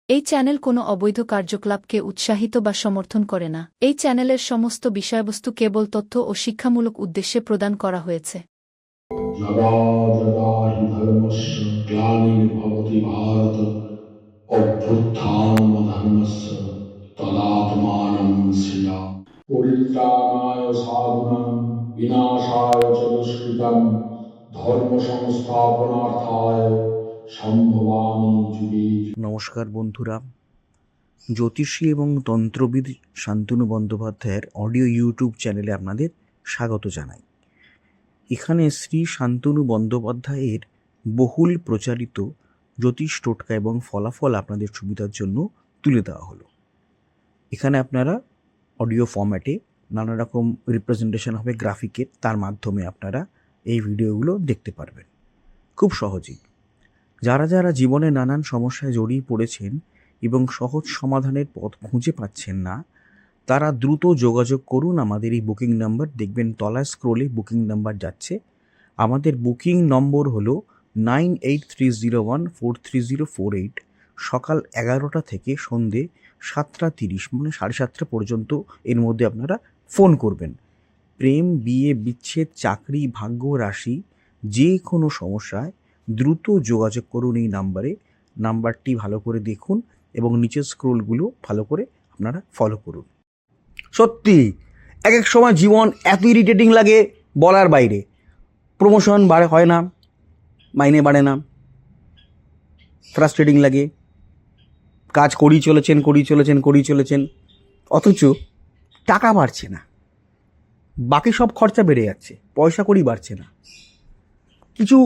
এই চ্যানেল কোনো অবৈধ কার্যকলাপকে উৎসাহিত বা সমর্থন করে না। এই চ্যানেলের সমস্ত বিষয়বস্তু কেবল তথ্য ও শিক্ষামূলক উদ্দেশ্যে প্রদান করা হয়েছে। যদা যদা হি ধর্মস্য গ্লানির্ভবতি ভারত অভ্যুত্থানমধর্মস্য তদাত্মানং সৃজামি। পরিত্রাণায় সাধুনাং বিনাশায় চ দুষ্কৃতং ধর্ম সংস্থাপনার্থায় সম্ভবামি যুগে যুগে। নমস্কার বন্ধুরা, জ্যোতিষী এবং তন্ত্রবিদ শান্তনু বন্দ্যোপাধ্যায়ের অডিও ইউটিউব চ্যানেলে আপনাদের স্বাগত জানাই। এখানে শ্রী শান্তনু বন্দ্যোপাধ্যায়ের বহুল প্রচারিত জ্যোতিষ টোটকা এবং ফলাফল আপনাদের সুবিধার জন্য তুলে দেওয়া হলো। এখানে আপনারা অডিও ফরম্যাটে নানা রকম রিপ্রেজেন্টেশন হবে গ্রাফিকের, তার মাধ্যমে আপনারা এই ভিডিওগুলো দেখতে পারবেন খুব সহজেই। যারা যারা জীবনে নানান সমস্যায় জড়িয়ে পড়েছেন এবং সহজ সমাধানের পথ খুঁজে পাচ্ছেন না, তারা দ্রুত যোগাযোগ করুন আমাদের এই বুকিং নাম্বার। দেখবেন তলায় স্ক্রোলে বুকিং নাম্বার যাচ্ছে। আমাদের বুকিং নম্বর হলো 9830143048। সকাল 11টা থেকে সন্ধে 7:30 মানে 7:30 পর্যন্ত এর মধ্যে আপনারা ফোন করবেন। প্রেম, বিয়ে, বিচ্ছেদ, চাকরি, ভাগ্য, রাশি, যে কোনো সমস্যায় দ্রুত যোগাযোগ করুন এই নাম্বারে। নাম্বারটি ভালো করে দেখুন এবং নিচের স্ক্রোলগুলো ভালো করে আপনারা ফলো করুন। সত্যি এক এক সময় জীবন এত ইরিটেটিং লাগে বলার বাইরে। প্রমোশন হয় না, মাইনে বাড়ে না, ফ্রাস্ট্রেটিং লাগে, কাজ করেই চলেছেন, অথচ টাকা বাড়ছে না, বাকি সব খরচা বেড়ে যাচ্ছে, পয়সা কড়ি বাড়ছে না। কিছু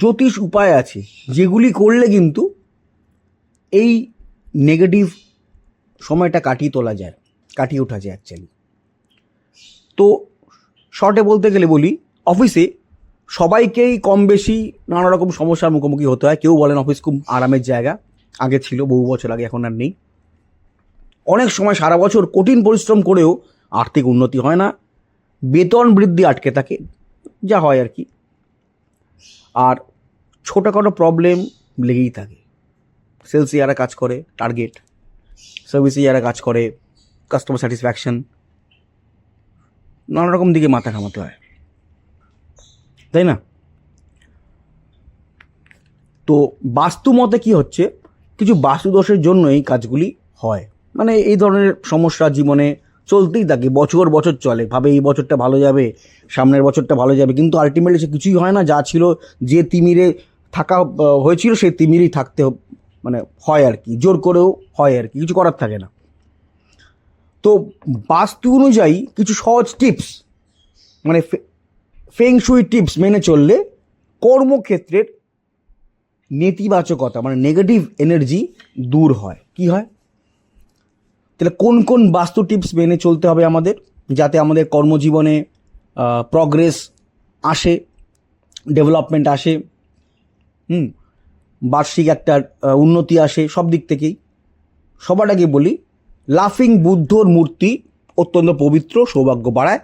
জ্যোতিষ উপায় আছে যেগুলি করলে কিন্তু এই নেগেটিভ সময়টা কাটিয়ে ওঠা যায় অ্যাকচুয়ালি। তো শর্টে বলতে গেলে বলি, অফিসে সবাইকেই কম বেশি নানা রকম সমস্যার মুখোমুখি হতে হয়। কেউ বলেন অফিস খুব আরামের জায়গা, আগে ছিল, বহু বছর আগে, এখন আর নেই। অনেক সময় সারা বছর কঠিন পরিশ্রম করেও আর্থিক উন্নতি হয় না, বেতন বৃদ্ধি আটকে থাকে, যা হয় আর কি। আর ছোটোখাটো প্রবলেম লেগেই থাকে। সেলসে যারা কাজ করে টার্গেট, সার্ভিসে যারা কাজ করে কাস্টমার স্যাটিসফ্যাকশন, নানা রকম দিকে মাথা ঘামাতে হয়, তাই না? তো বাস্তু মতে কী হচ্ছে, কিছু বাস্তুদোষের জন্য এই কাজগুলি হয়। মানে এই ধরনের সমস্যা জীবনে চলতেই থাকে, বছর চলে, ভাবে এই বছরটা ভালো যাবে, সামনের বছরটা ভালো যাবে, কিন্তু আলটিমেটলি সে কিছুই হয় না। যা ছিল, যে তিমিরে থাকা হয়েছিল সেই তিমিরেই থাকতে মানে হয় আর কি, জোর করেও হয় আর কি, কিছু করার থাকে না। তো বাস্তু অনুযায়ী কিছু সহজ টিপস, মানে ফেংশুই টিপস মেনে চললে কর্মক্ষেত্রের নেতিবাচকতা মানে নেগেটিভ এনার্জি দূর হয়। কি হয় তাহলে, কোন কোন বাস্তু টিপস মেনে চলতে হবে আমাদের, যাতে আমাদের কর্মজীবনে প্রগ্রেস আসে, ডেভেলপমেন্ট আসে, বার্ষিক একটা উন্নতি আসে সব দিক থেকেই। সবার আগে বলি, লাফিং বুদ্ধর মূর্তি অত্যন্ত পবিত্র, সৌভাগ্য বাড়ায়।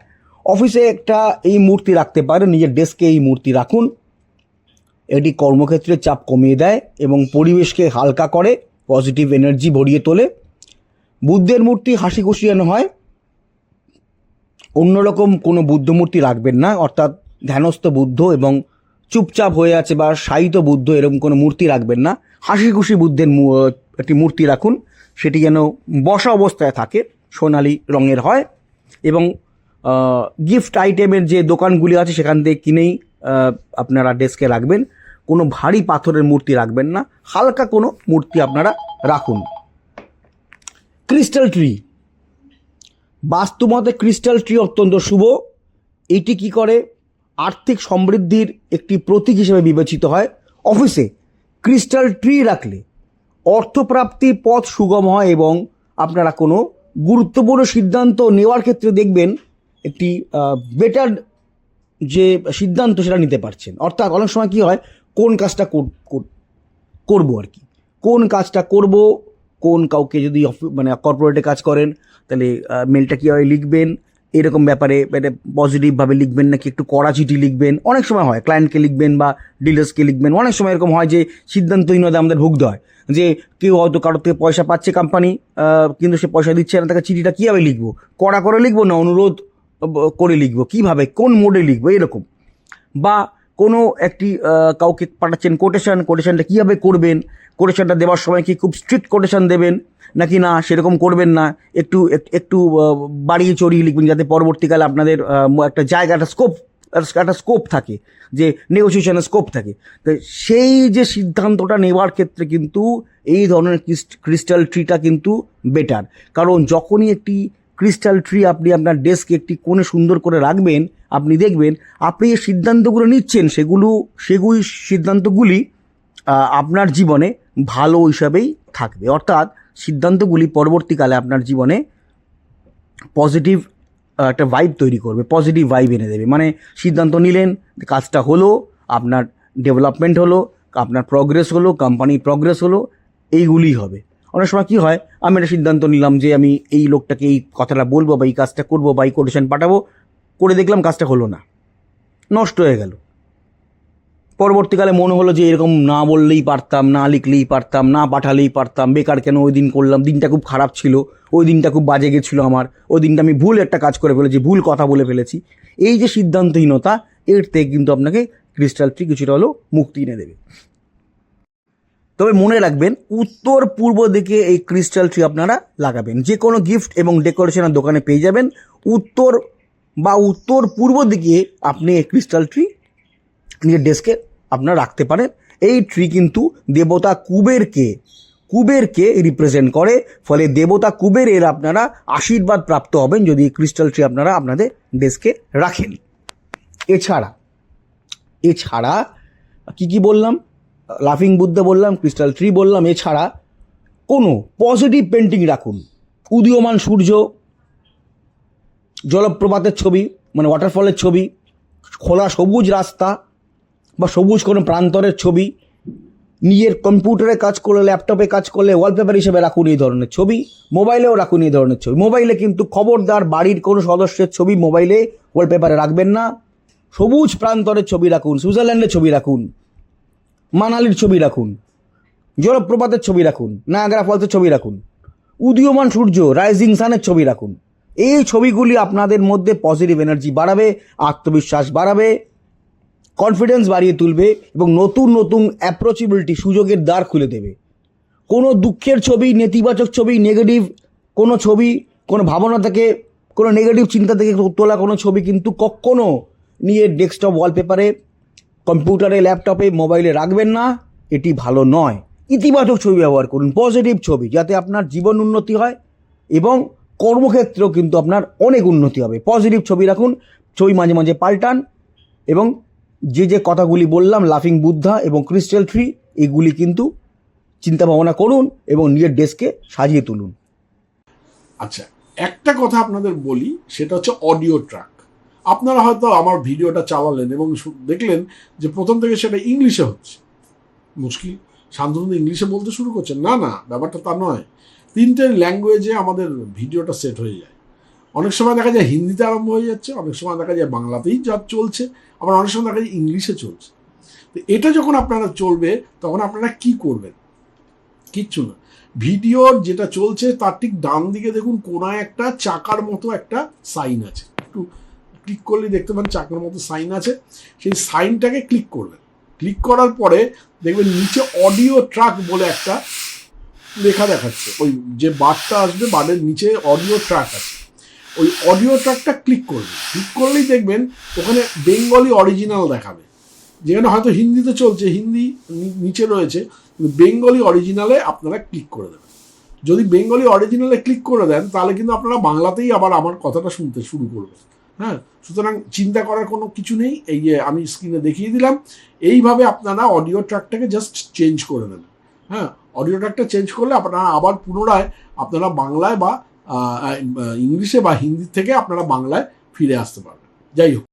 অফিসে একটা এই মূর্তি রাখতে পারে, নিজের ডেস্কে এই মূর্তি রাখুন। এটি কর্মক্ষেত্রে চাপ কমিয়ে দেয় এবং পরিবেশকে হালকা করে, পজিটিভ এনার্জি ভরিয়ে তোলে। বুদ্ধের মূর্তি হাসি খুশি যেন হয়, অন্যরকম কোনো বুদ্ধ মূর্তি রাখবেন না, অর্থাৎ ধ্যানস্থ বুদ্ধ এবং চুপচাপ হয়ে আছে বা শায়িত বুদ্ধ এরকম কোনো মূর্তি রাখবেন না। হাসি খুশি বুদ্ধের একটি মূর্তি রাখুন, সেটি যেন বসা অবস্থায় থাকে, সোনালি রঙের হয়, এবং গিফট আইটেমের যে দোকানগুলি আছে সেখান থেকে কিনেই আপনারা ডেস্কে রাখবেন। কোনো ভারী পাথরের মূর্তি রাখবেন না, হালকা কোনো মূর্তি আপনারা রাখুন। ক্রিস্টাল ট্রি, বাস্তুমতে ক্রিস্টাল ট্রি অত্যন্ত শুভ। এটি কি করে, আর্থিক সমৃদ্ধির একটি প্রতীক হিসেবে বিবেচিত হয়। অফিসে ক্রিস্টাল ট্রি রাখলে অর্থপ্রাপ্তির পথ সুগম হয় এবং আপনারা কোনো গুরুত্বপূর্ণ সিদ্ধান্ত নেওয়ার ক্ষেত্রে দেখবেন একটি বেটার যে সিদ্ধান্ত সেটা নিতে পারছেন। অর্থাৎ অনেক সময় কী হয়, কোন কাজটা করবো আর কি, কোন কাজটা করব, কোন কাউকে যদি মানে কর্পোরেটে কাজ করেন তাহলে মেলটা কীভাবে লিখবেন, এরকম ব্যাপারে মানে পজিটিভভাবে লিখবেন নাকি একটু কড়া চিঠি লিখবেন, অনেক সময় হয় ক্লায়েন্টকে লিখবেন বা ডিলার্সকে লিখবেন। অনেক সময় এরকম হয় যে সিদ্ধান্তহীনতা আমাদের ভুগতে হয়, যে কেউ হয়তো কারোর থেকে পয়সা পাচ্ছে কোম্পানি, কিন্তু সে পয়সা দিচ্ছে না, তাকে চিঠিটা কীভাবে লিখবো, কড়া করে লিখবো না অনুরোধ করে লিখবো, কীভাবে কোন মোডে লিখবো এরকম। বা কোনো একটি কাউকে পাঠাচ্ছেন কোটেশনটা কীভাবে করবেন, কোটেশনটা দেওয়ার সময় কি খুব স্ট্রিক্ট কোটেশন দেবেন নাকি না সেরকম করবেন না, একটু একটু বাড়িয়ে চড়িয়ে লিখবেন, যাতে পরবর্তীকালে আপনাদের একটা জায়গা একটা স্কোপ থাকে, যে নেগোসিয়েশনের স্কোপ থাকে। তো সেই যে সিদ্ধান্তটা নেওয়ার ক্ষেত্রে কিন্তু এই ধরনের ক্রিস্টাল ট্রিটা কিন্তু বেটার। কারণ যখনই একটি ক্রিস্টাল ট্রি আপনি আপনার ডেস্কে একটি কোণে সুন্দর করে রাখবেন, আপনি দেখবেন আপনি যে সিদ্ধান্তগুলো নিচ্ছেন সেগুলি সিদ্ধান্তগুলি আপনার জীবনে ভালো হিসাবেই থাকবে। অর্থাৎ সিদ্ধান্তগুলি পরবর্তীকালে আপনার জীবনে পজিটিভ একটা ভাইব তৈরি করবে, পজিটিভ ভাইব এনে দেবে। মানে সিদ্ধান্ত নিলেন, কাজটা হলো, আপনার ডেভেলপমেন্ট হলো, আপনার প্রগ্রেস হলো, কোম্পানির প্রগ্রেস হলো, এইগুলিই হবে। অনেক সময় কী হয়, আমি একটা সিদ্ধান্ত নিলাম যে আমি এই লোকটাকে এই কথাটা বলবো বা এই কাজটা করবো বা এই কোটেশন পাঠাবো, করে দেখলাম কাজটা হলো না, নষ্ট হয়ে গেল। পরবর্তীকালে মনে হলো যে এরকম না বললেই পারতাম, না লিখলেই পারতাম, না পাঠালেই পারতাম, বেকার কেন ওই দিন করলাম, দিনটা খুব খারাপ ছিল, ওই দিনটা খুব বাজে গেছিলো আমার, ওই দিনটা আমি ভুল একটা কাজ করে ফেলেছি, ভুল কথা বলে ফেলেছি। এই যে সিদ্ধান্তহীনতা, এর থেকে কিন্তু আপনাকে ক্রিস্টাল ট্রি কিছুটা হলেও মুক্তি এনে দেবে। তবে মনে রাখবেন, উত্তর পূর্ব দিকে এই ক্রিস্টাল ট্রি আপনারা লাগাবেন। যে কোনো গিফট এবং ডেকোরেশনের দোকানে পেয়ে যাবেন। উত্তর পূর্ব দিকে আপনি এই ক্রিস্টাল ট্রি নিজের ডেস্কে আপনারা রাখতে পারেন। এই ট্রি কিন্তু দেবতা কুবেরকে রিপ্রেজেন্ট করে, ফলে দেবতা কুবেরের আপনারা আশীর্বাদ প্রাপ্ত হবেন যদি ক্রিস্টাল ট্রি আপনারা আপনাদের ডেস্কে রাখেন। এছাড়া কি বললাম, লাফিং বুদ্ধা বললাম, ক্রিস্টাল ট্রি বললাম, এছাড়া কোনো পজিটিভ পেন্টিং রাখুন। উদীয়মান সূর্য, জলপ্রপাতের ছবি মানে ওয়াটারফলের ছবি, খোলা সবুজ রাস্তা বা সবুজ কোনো প্রান্তরের ছবি, নিজের কম্পিউটারে কাজ করলে, ল্যাপটপে কাজ করলে ওয়ালপেপার হিসেবে রাখুন এই ধরনের ছবি। মোবাইলেও রাখুন এই ধরনের ছবি। মোবাইলে কিন্তু খবরদার বাড়ির কোনো সদস্যের ছবি মোবাইলে ওয়ালপেপারে রাখবেন না। সবুজ প্রান্তরের ছবি রাখুন, সুইজারল্যান্ডের ছবি রাখুন, মানালির ছবি রাখুন, জলপ্রপাতের ছবি রাখুন, নায়াগ্রা ফলসের ছবি রাখুন, উদীয়মান সূর্য রাইজিং সানের ছবি রাখুন। এই ছবিগুলি আপনাদের মধ্যে পজিটিভ এনার্জি বাড়াবে, আত্মবিশ্বাস বাড়াবে, কনফিডেন্স বাড়িয়ে তুলবে এবং নতুন নতুন অ্যাপ্রোচেবিলিটি, সুযোগের দ্বার খুলে দেবে। কোনো দুঃখের ছবি, নেতিবাচক ছবি, নেগেটিভ কোনো ছবি, কোনো ভাবনা থেকে, কোনো নেগেটিভ চিন্তা থেকে তোলা কোনো ছবি কিন্তু কখনো নিয়ে ডেস্কটপ ওয়ালপেপারে, কম্পিউটারে, ল্যাপটপে, মোবাইলে রাখবেন না। এটি ভালো নয়। ইতিবাচক ছবি ব্যবহার করুন, পজিটিভ ছবি, যাতে আপনার জীবন উন্নতি হয় এবং কর্মক্ষেত্রেও কিন্তু আপনার অনেক উন্নতি হবে। পজিটিভ ছবি রাখুন, ছবি মাঝে মাঝে পাল্টান এবং যে কথাগুলি বললাম, লাফিং বুদ্ধা এবং ক্রিস্টাল ট্রি, এগুলি কিন্তু চিন্তা ভাবনা করুন এবং নিজের ডেস্কে সাজিয়ে তুলুন। আচ্ছা, একটা কথা আপনাদের বলি, সেটা হচ্ছে অডিও ট্র্যাক। আপনারা হয়তো আমার ভিডিওটা চালালেন এবং দেখলেন যে প্রথম থেকে সেটা ইংলিশে হচ্ছে। মুশকিল, শান্তনু ইংলিশে বলতে শুরু করছেন। না, ব্যাপারটা তা নয়। 3টে ল্যাঙ্গুয়েজে আমাদের ভিডিওটা সেট হয়ে যায়। অনেক সময় দেখা যায় হিন্দিতে আরম্ভ হয়ে যাচ্ছে, অনেক সময় দেখা যায় বাংলাতেই যা চলছে, আবার অনেক সময় দেখা যায় ইংলিশে চলছে। তো এটা যখন আপনারা চলবে, তখন আপনারা কি করবেন? কিচ্ছু না। ভিডিওর যেটা চলছে তার ঠিক ডান দিকে দেখুন কোনায় একটা চাকার মতো একটা সাইন আছে। একটু ক্লিক করলে দেখতে পান চাকার মতো সাইন আছে। সেই সাইনটাকে ক্লিক করবেন। ক্লিক করার পরে দেখবেন নিচে অডিও ট্র্যাক বলে একটা লেখা দেখাচ্ছে। ওই যে বারটা আসবে, বারের নিচে অডিও ট্র্যাক আছে। ওই অডিও ট্র্যাকটা ক্লিক করবেন। ক্লিক করলেই দেখবেন ওখানে বেঙ্গলি অরিজিনাল দেখাবে। যেখানে হয়তো হিন্দিতে চলছে, হিন্দি নিচে রয়েছে, কিন্তু বেঙ্গলি অরিজিনালে আপনারা ক্লিক করে দেবেন। যদি বেঙ্গলি অরিজিনালে ক্লিক করে দেন, তাহলে কিন্তু আপনারা বাংলাতেই আবার আমার কথাটা শুনতে শুরু করবেন। হ্যাঁ, সুতরাং চিন্তা করার কোনো কিছু নেই। এই যে আমি স্ক্রিনে দেখিয়ে দিলাম, এইভাবে আপনারা অডিও ট্র্যাকটাকে জাস্ট চেঞ্জ করে নেবেন। হ্যাঁ, অডিও ট্র্যাকটা চেঞ্জ করলে আপনারা আবার পুনরায় আপনারা বাংলায় বা ইংলিশে বা হিন্দি থেকে আপনারা বাংলায় ফিরে আসতে পারবেন। যাই হোক,